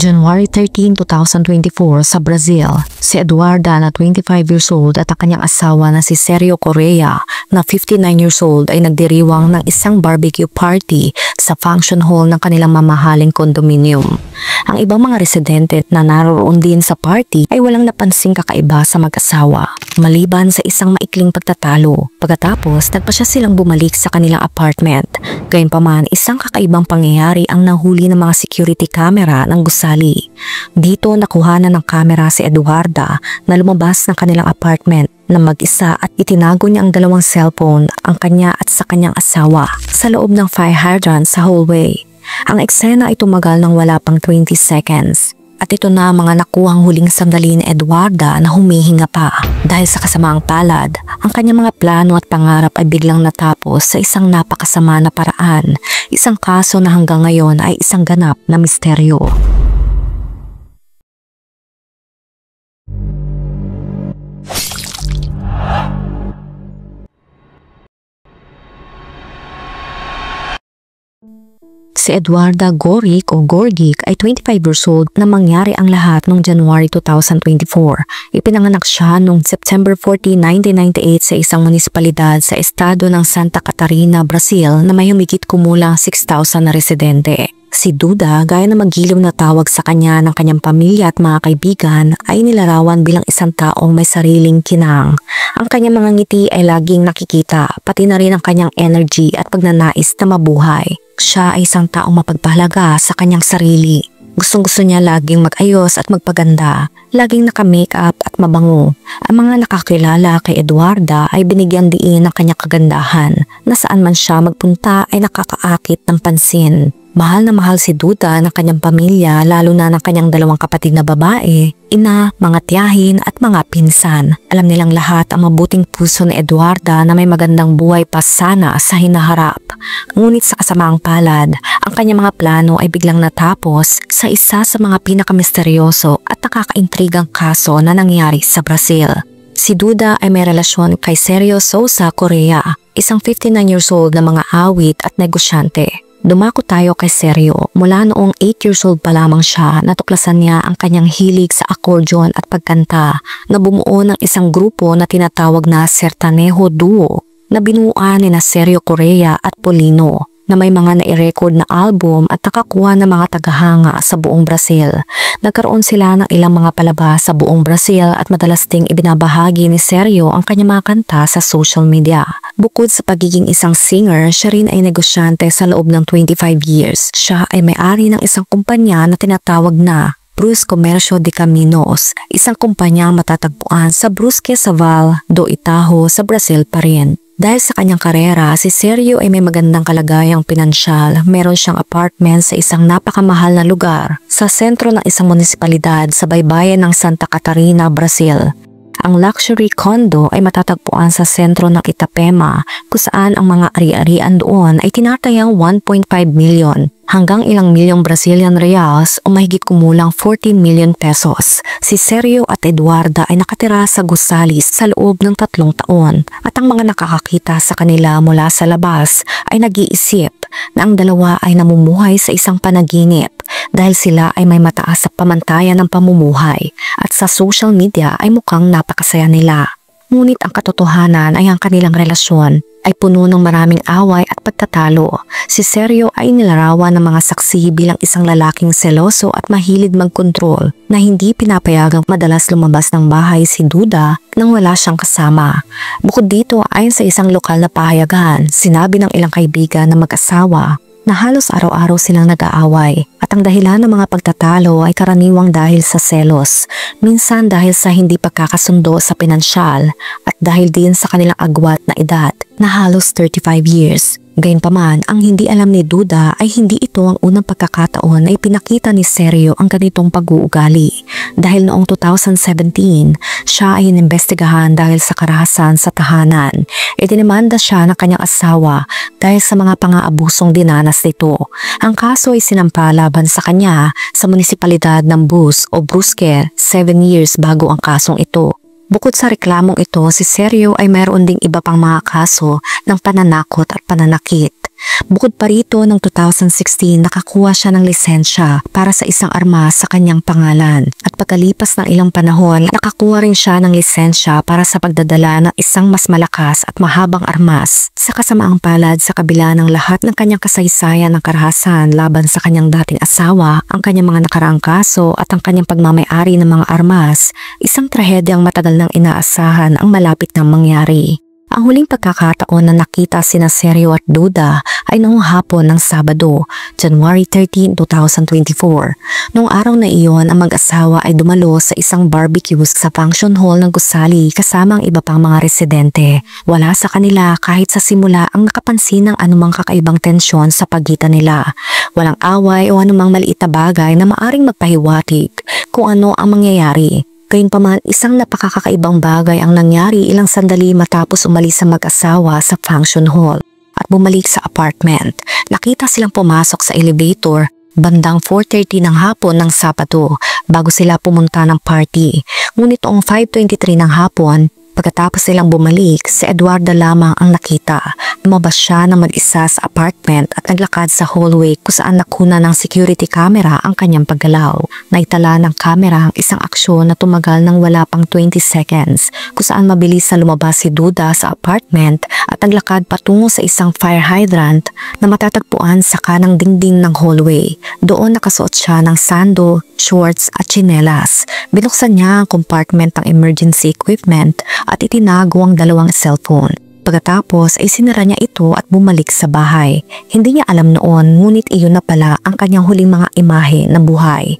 January 13, 2024 sa Brazil, si Eduarda na 25 years old at ang kanyang asawa na si Sergio Correa na 59 years old ay nagdiriwang ng isang barbecue party sa function hall ng kanilang mamahaling kondominium. Ang ibang mga residente na naroon din sa party ay walang napansing kakaiba sa mag-asawa, maliban sa isang maikling pagtatalo. Pagkatapos, nagpasya silang bumalik sa kanilang apartment. Gayunpaman, isang kakaibang pangyayari ang nahuli ng mga security camera ng gusali. Dito nakuhanan ng camera si Eduarda na lumabas ng kanilang apartment na mag-isa at itinago niya ang dalawang cellphone, ang kanya at sa kanyang asawa, sa loob ng fire hydrant sa hallway. Ang eksena ay tumagal ng wala pang 20 seconds. At ito na ang mga nakuhang huling sandali ni Eduarda na humihinga pa. Dahil sa kasamaang palad, ang kanyang mga plano at pangarap ay biglang natapos sa isang napakasama na paraan. Isang kaso na hanggang ngayon ay isang ganap na misteryo. Si Eduarda Goric o Gorgic ay 25 years old na mangyari ang lahat noong January 2024. Ipinanganak siya noong September 14, 1998 sa isang munisipalidad sa estado ng Santa Catarina, Brazil na may humigit kumulang 6,000 na residente. Si Duda, gaya na magiliw na tawag sa kanya ng kanyang pamilya at mga kaibigan, ay nilarawan bilang isang taong may sariling kinang. Ang kanyang mga ngiti ay laging nakikita, pati na rin ang kanyang energy at pagnanais na mabuhay. Siya ay isang taong mapagpahalaga sa kanyang sarili. Gustong-gusto niya laging mag-ayos at magpaganda, laging naka-makeup at mabango. Ang mga nakakilala kay Eduarda ay binigyan diin ng kanyang kagandahan, na saan man siya magpunta ay nakakaakit ng pansin. Mahal na mahal si Duda ng kanyang pamilya, lalo na ng kanyang dalawang kapatid na babae, ina, mga tiyahin at mga pinsan. Alam nilang lahat ang mabuting puso ni Eduarda na may magandang buhay pa sana sa hinaharap. Ngunit sa kasamaang palad, ang kanyang mga plano ay biglang natapos sa isa sa mga pinakamisteryoso at nakakaintrigang kaso na nangyari sa Brazil. Si Duda ay may relasyon kay Sergio Sousa Correa, isang 59 years old na mga awit at negosyante. Dumako tayo kay Sergio. Mula noong 8 years old pa lamang siya, natuklasan niya ang kanyang hilig sa accordion at pagkanta na bumuo ng isang grupo na tinatawag na Sertanejo Duo na binuuan ni Sergio Correa at Polino, na may mga nai-record na album at nakakuha ng mga tagahanga sa buong Brazil. Nagkaroon sila ng ilang mga palabas sa buong Brazil at madalas ding ibinabahagi ni Sergio ang kanyang mga kanta sa social media. Bukod sa pagiging isang singer, siya rin ay negosyante sa loob ng 25 years. Siya ay may-ari ng isang kumpanya na tinatawag na Brusque Comércio de Caminos, isang kumpanyang matatagpuan sa Brusque Saval do Itajo sa Brazil pa rin. Dahil sa kanyang karera, si Sergio ay may magandang kalagayang pinansyal. Meron siyang apartment sa isang napakamahal na lugar sa sentro ng isang munisipalidad sa baybayin ng Santa Catarina, Brazil. Ang luxury condo ay matatagpuan sa sentro ng Itapema, kung saan ang mga ari-arian doon ay tinatayang 1.5 million hanggang ilang milyong Brazilian reals o mahigit kumulang 40 million pesos. Si Sergio at Eduarda ay nakatira sa gusalis sa loob ng 3 taon at ang mga nakakakita sa kanila mula sa labas ay nag-iisip na ang dalawa ay namumuhay sa isang panaginip dahil sila ay may mataas sa pamantayan ng pamumuhay at sa social media ay mukhang napakasaya nila. Ngunit ang katotohanan ay ang kanilang relasyon ay puno ng maraming away at pagtatalo. Si Sergio ay nilarawan ng mga saksi bilang isang lalaking seloso at mahilig magkontrol na hindi pinapayagang madalas lumabas ng bahay si Duda nang wala siyang kasama. Bukod dito, ayon sa isang lokal na pahayagan, sinabi ng ilang kaibigan na mag-asawa na halos araw-araw silang nag-aaway at ang dahilan ng mga pagtatalo ay karaniwang dahil sa selos, minsan dahil sa hindi pagkakasundo sa pinansyal at dahil din sa kanilang agwat na edad na halos 35 years. Gayunpaman, ang hindi alam ni Duda ay hindi ito ang unang pagkakataon na ipinakita ni Sergio ang ganitong pag-uugali. Dahil noong 2017, siya ay inimbestigahan dahil sa karahasan sa tahanan. Itinimanda siya ng kanyang asawa dahil sa mga pang-aabusong dinanas nito. Ang kaso ay sinampa laban sa kanya sa munisipalidad ng Bus o Brusque 7 years bago ang kasong ito. Bukod sa reklamong ito, si Sergio ay mayroon ding iba pang mga kaso ng pananakot at pananakit. Bukod pa rito, noong 2016 nakakuha siya ng lisensya para sa isang armas sa kanyang pangalan. At pagkalipas ng ilang panahon, nakakuha rin siya ng lisensya para sa pagdadala ng isang mas malakas at mahabang armas. Sa kasamaang palad, sa kabila ng lahat ng kanyang kasaysayan ng karahasan laban sa kanyang dating asawa, ang kanyang mga nakaraang kaso at ang kanyang pagmamay-ari ng mga armas, isang trahedyang matagal nang inaasahan ang malapit na mangyari. Ang huling pagkakataon na nakita sina Sergio at Duda ay noong hapon ng Sabado, January 13, 2024. Noong araw na iyon, ang mag-asawa ay dumalo sa isang barbecue sa function hall ng gusali kasama ang iba pang mga residente. Wala sa kanila kahit sa simula ang nakapansin ng anumang kakaibang tensyon sa pagitan nila. Walang away o anumang maliit na bagay na maaring magpahiwatig kung ano ang mangyayari. Gayunpaman, isang napakakaibang bagay ang nangyari ilang sandali matapos umalis sa mag-asawa sa function hall at bumalik sa apartment. Nakita silang pumasok sa elevator bandang 4:30 ng hapon ng Sabado bago sila pumunta ng party. Ngunit noong 5:23 ng hapon, pagkatapos silang bumalik, si Eduarda lamang ang nakita. Lumabas siya ng mag-isa sa apartment at naglakad sa hallway kung saan nakuna ng security camera ang kanyang paggalaw. Naitala ng camera ang isang aksyon na tumagal ng wala pang 20 seconds kung saan mabilis na lumabas si Duda sa apartment at naglakad patungo sa isang fire hydrant na matatagpuan sa kanang dingding ng hallway. Doon nakasuot siya ng sando, shorts at tsinelas. Binuksan niya ang compartment ng emergency equipment at itinago ang dalawang cellphone. Pagkatapos ay sinara niya ito at bumalik sa bahay. Hindi niya alam noon, ngunit iyon na pala ang kanyang huling mga imahe na buhay.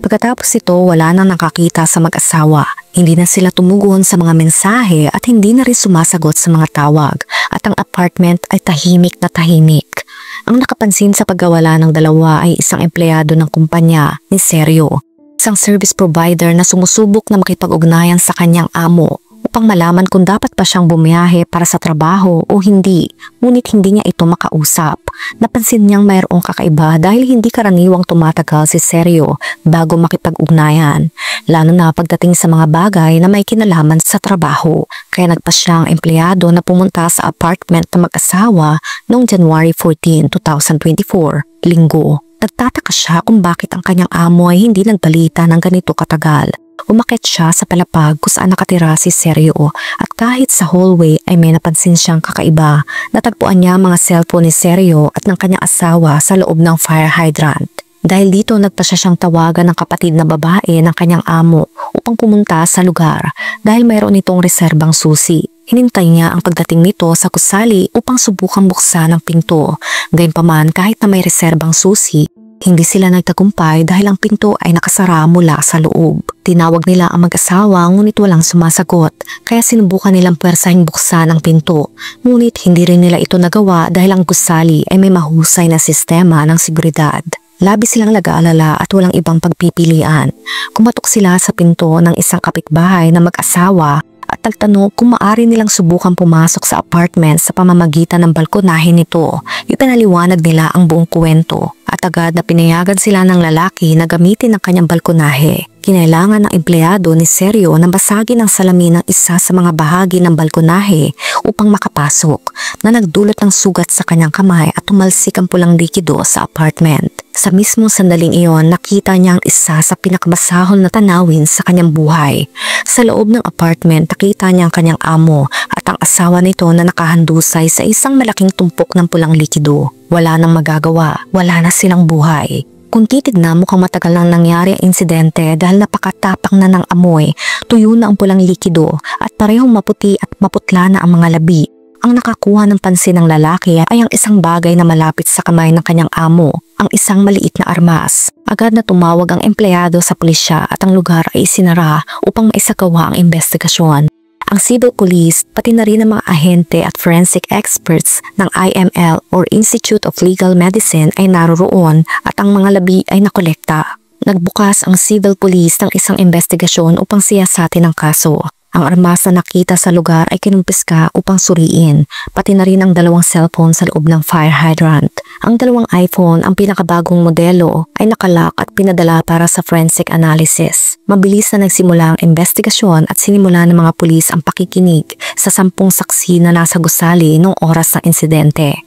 Pagkatapos ito, wala nang nakakita sa mag-asawa. Hindi na sila tumugon sa mga mensahe at hindi na rin sumasagot sa mga tawag at ang apartment ay tahimik na tahimik. Ang nakapansin sa pagkawala ng dalawa ay isang empleyado ng kumpanya ni Sergio, isang service provider na sumusubok na makipag-ugnayan sa kanyang amo upang malaman kung dapat pa siyang bumiyahe para sa trabaho o hindi, ngunit hindi niya ito makausap. Napansin niyang mayroong kakaiba dahil hindi karaniwang tumatagal si Sergio bago makipag-ugnayan, lalo na pagdating sa mga bagay na may kinalaman sa trabaho. Kaya nagpasya ang empleyado na pumunta sa apartment ng mag-asawa noong January 14, 2024, Linggo. Nagtataka siya kung bakit ang kanyang amo ay hindi nagbalita ng ganito katagal. Umakyat siya sa palapag kung saan nakatira si Sergio at kahit sa hallway ay may napansin siyang kakaiba. Natagpuan niya mga cellphone ni Sergio at ng kanyang asawa sa loob ng fire hydrant. Dahil dito nagpasya siyang tawagan ng kapatid na babae ng kanyang amo upang pumunta sa lugar dahil mayroon itong reserbang susi. Hinintay niya ang pagdating nito sa gusali upang subukang buksan ang pinto. Gayunpaman, kahit na may reserbang susi, hindi sila nagtagumpay dahil ang pinto ay nakasara mula sa loob. Tinawag nila ang mag-asawa ngunit walang sumasagot, kaya sinubukan nilang pwersahin buksan ang pinto. Ngunit hindi rin nila ito nagawa dahil ang gusali ay may mahusay na sistema ng seguridad. Labis silang nag-aalala at walang ibang pagpipilian. Kumatok sila sa pinto ng isang kapitbahay na mag-asawa at nagtanong kung maaari nilang subukan pumasok sa apartment sa pamamagitan ng balkonahe nito. Ipinaliwanag nila ang buong kwento at agad na pinayagan sila ng lalaki na gamitin ang kanyang balkonahe. Kinailangan ng empleyado ni Sergio na basagin ang salamin ng isa sa mga bahagi ng balkonahe upang makapasok, na nagdulot ng sugat sa kanyang kamay at tumalsik ang pulang likido sa apartment. Sa mismong sandaling iyon, nakita niya ang isa sa pinakabasahol na tanawin sa kanyang buhay. Sa loob ng apartment, nakita niya ang kanyang amo at ang asawa nito na nakahandusay sa isang malaking tumpok ng pulang likido. Wala nang magagawa, wala na silang buhay. Kung titignan, mukhang matagal nang nangyari ang insidente dahil napakatapang na ng amoy, tuyo na ang pulang likido at parehong maputi at maputla na ang mga labi. Ang nakakuha ng pansin ng lalaki ay ang isang bagay na malapit sa kamay ng kanyang amo, ang isang maliit na armas. Agad na tumawag ang empleyado sa pulisya at ang lugar ay isinara upang maisagawa ang investigasyon. Ang civil police, pati na rin ang mga ahente at forensic experts ng IML or Institute of Legal Medicine ay naroroon at ang mga labi ay nakolekta. Nagbukas ang civil police ng isang investigasyon upang siyasatin ang kaso. Ang armas na nakita sa lugar ay kinumpiska upang suriin, pati na rin ang dalawang cellphone sa loob ng fire hydrant. Ang dalawang iPhone, ang pinakabagong modelo, ay nakalock at pinadala para sa forensic analysis. Mabilis na nagsimula ang investigasyon at sinimula ng mga pulis ang pakikinig sa 10 saksi na nasa gusali noong oras ng insidente.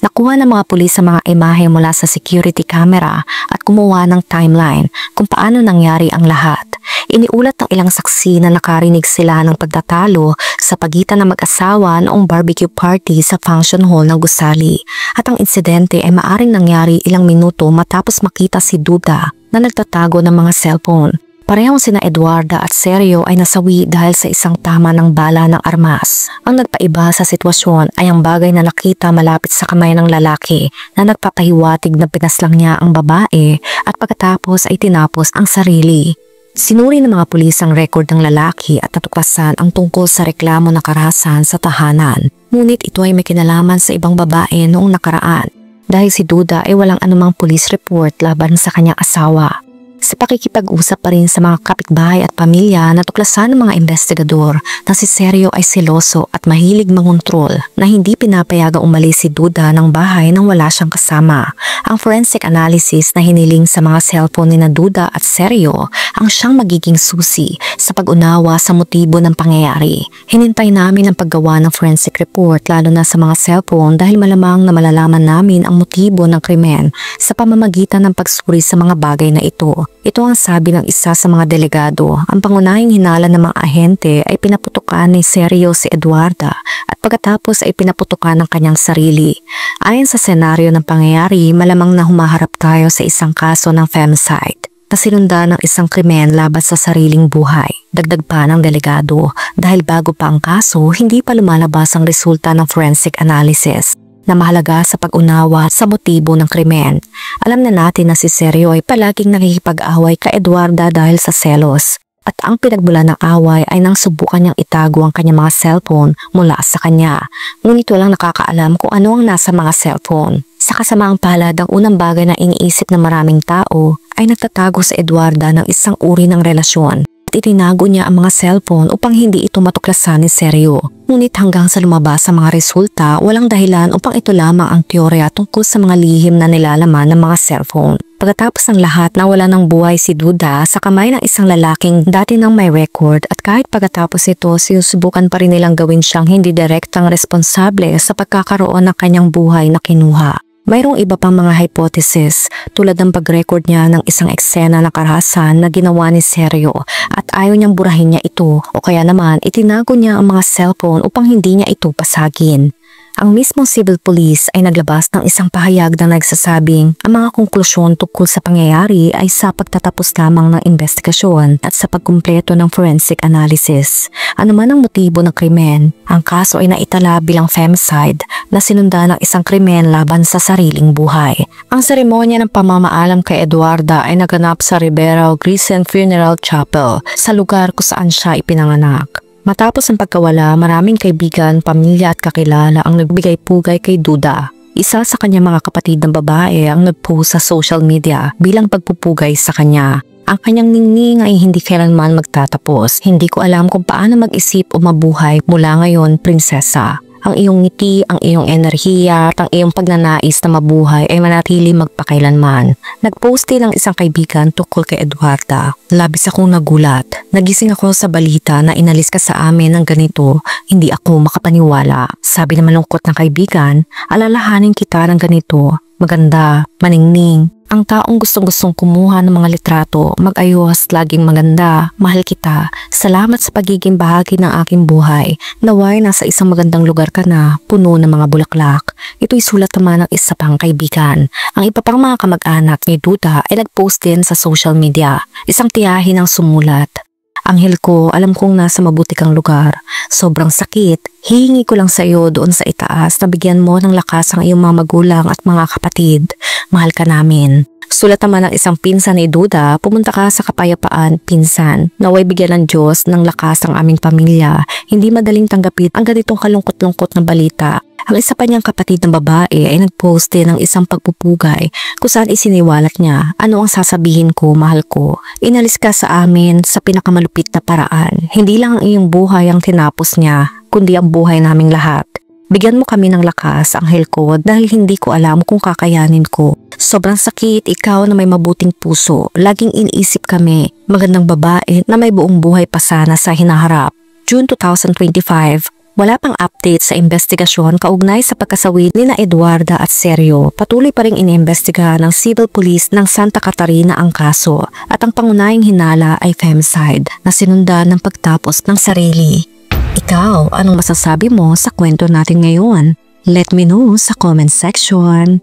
Nakuha ng mga pulis sa mga imahe mula sa security camera at gumawa ng timeline kung paano nangyari ang lahat. Iniulat ng ilang saksi na nakarinig sila ng pagtatalo sa pagitan ng mag-asawa noong barbecue party sa function hall ng gusali. At ang insidente ay maaring nangyari ilang minuto matapos makita si Duda na nagtatago ng mga cellphone. Parehong sina Eduarda at Sergio ay nasawi dahil sa isang tama ng bala ng armas. Ang nagpaiba sa sitwasyon ay ang bagay na nakita malapit sa kamay ng lalaki na nagpapahiwatig na pinaslang niya ang babae at pagkatapos ay tinapos ang sarili. Sinuri ng mga pulis ang record ng lalaki at natuklasan ang tungkol sa reklamo na karahasan sa tahanan. Ngunit ito ay may kinalaman sa ibang babae noong nakaraan dahil si Duda ay walang anumang police report laban sa kanyang asawa. Sa pakikipag-usap pa rin sa mga kapitbahay at pamilya, natuklasan ng mga investigador na si Sergio ay seloso at mahilig mangontrol na hindi pinapayagang umalis si Duda ng bahay nang wala siyang kasama. Ang forensic analysis na hiniling sa mga cellphone ni Duda at Sergio ang siyang magiging susi sa pag-unawa sa motibo ng pangyayari. Hinintay namin ang paggawa ng forensic report lalo na sa mga cellphone dahil malamang na malalaman namin ang motibo ng krimen sa pamamagitan ng pagsuri sa mga bagay na ito. Ito ang sabi ng isa sa mga delegado. Ang pangunahing hinala ng mga ahente ay pinaputukan ni Sergio si Eduarda at pagkatapos ay pinaputukan ng kanyang sarili. Ayon sa senaryo ng pangyayari, malamang na humaharap tayo sa isang kaso ng femicide na sinundan ng isang krimen laban sa sariling buhay. Dagdag pa ng delegado, dahil bago pa ang kaso, hindi pa lumalabas ang resulta ng forensic analysis na mahalaga sa pag-unawa sa motibo ng krimen. Alam na natin na si Sergio ay palaging nakikipag-away kay Eduarda dahil sa selos. At ang pinagmula ng away ay nang subukan niyang itago ang kanyang mga cellphone mula sa kanya. Ngunit walang nakakaalam kung ano ang nasa mga cellphone. Sa kasamaang palad, ang unang bagay na iniisip ng maraming tao ay nagtatago sa Eduarda ng isang uri ng relasyon. Itinago niya ang mga cellphone upang hindi ito matuklasan ni Sergio. Ngunit hanggang sa lumabas ang mga resulta, walang dahilan upang ito lamang ang teorya tungkol sa mga lihim na nilalaman ng mga cellphone. Pagkatapos ng lahat, nawala ng buhay si Duda sa kamay ng isang lalaking dati nang may record at kahit pagkatapos ito, sinusubukan pa rin nilang gawin siyang hindi direktang responsable sa pagkakaroon ng kanyang buhay na kinuha. Mayroong iba pang mga hypothesis tulad ng pag-record niya ng isang eksena na karahasan na ginawa ni Sergio at ayaw niyang burahin niya ito o kaya naman itinago niya ang mga cellphone upang hindi niya ito pasagin. Ang mismong civil police ay naglabas ng isang pahayag na nagsasabing ang mga konklusyon tungkol sa pangyayari ay sa pagtatapos lamang ng investigasyon at sa pagkumpleto ng forensic analysis. Ano man ang motibo ng krimen, ang kaso ay naitala bilang femicide na sinundan ng isang krimen laban sa sariling buhay. Ang seremonya ng pamamaalam kay Eduarda ay naganap sa Ribeirão Grison Funeral Chapel sa lugar kung saan siya ipinanganak. Matapos ang pagkawala, maraming kaibigan, pamilya at kakilala ang nagbigay pugay kay Duda. Isa sa kanyang mga kapatid ng babae ang nagpost sa social media bilang pagpupugay sa kanya. Ang kanyang ningning ay hindi kailanman magtatapos. Hindi ko alam kung paano mag-isip o mabuhay mula ngayon, prinsesa. Ang iyong ngiti, ang iyong enerhiya at ang iyong pagnanais na mabuhay ay manatili magpakailanman. Nagpost din ang isang kaibigan tungkol kay Eduarda. Labis akong nagulat. Nagising ako sa balita na inalis ka sa amin ng ganito. Hindi ako makapaniwala. Sabi na malungkot ng kaibigan, alalahanin kita ng ganito. Maganda, maningning. Ang taong gustong-gustong kumuha ng mga litrato, mag-ayos, laging maganda, mahal kita. Salamat sa pagiging bahagi ng aking buhay. Naway nasa isang magandang lugar ka na, puno ng mga bulaklak. Ito'y sulat naman ng isa pang kaibigan. Ang iba pang mga kamag-anak ni Duda ay nag-post din sa social media. Isang tiyahin ang sumulat. Anghel ko, alam kong nasa mabuti kang lugar. Sobrang sakit. Hihingi ko lang sa iyo doon sa itaas na bigyan mo ng lakas ang iyong mga magulang at mga kapatid. Mahal ka namin. Sulat naman ng isang pinsan ni Duda, pumunta ka sa kapayapaan, pinsan. Naway bigyan ng Diyos ng lakas ang aming pamilya. Hindi madaling tanggapin ang ganitong kalungkot-lungkot na balita. Ang isa pa niyang kapatid ng babae ay nagpost din ng isang pagpupugay kung saan isiniwalat niya, ano ang sasabihin ko, mahal ko. Inalis ka sa amin sa pinakamalupit na paraan. Hindi lang ang iyong buhay ang tinapos niya, kundi ang buhay naming lahat. Bigyan mo kami ng lakas, anghel ko, dahil hindi ko alam kung kakayanin ko. Sobrang sakit, ikaw na may mabuting puso. Laging iniisip kami, magandang babae na may buong buhay pa sana sa hinaharap. June 2025, Wala pang update sa investigasyon kaugnay sa pagkasawi ni na Eduarda at Sergio. Patuloy pa ring iniimbestigahan ng Civil Police ng Santa Catarina ang kaso at ang pangunahing hinala ay femicide na sinundan ng pagtapos ng sarili. Ikaw, anong masasabi mo sa kwento natin ngayon? Let me know sa comment section.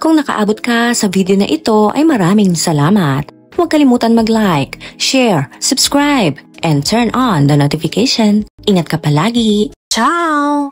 Kung nakaabot ka sa video na ito ay maraming salamat. Huwag kalimutan mag-like, share, subscribe, and turn on the notification. Ingat ka palagi! Ciao!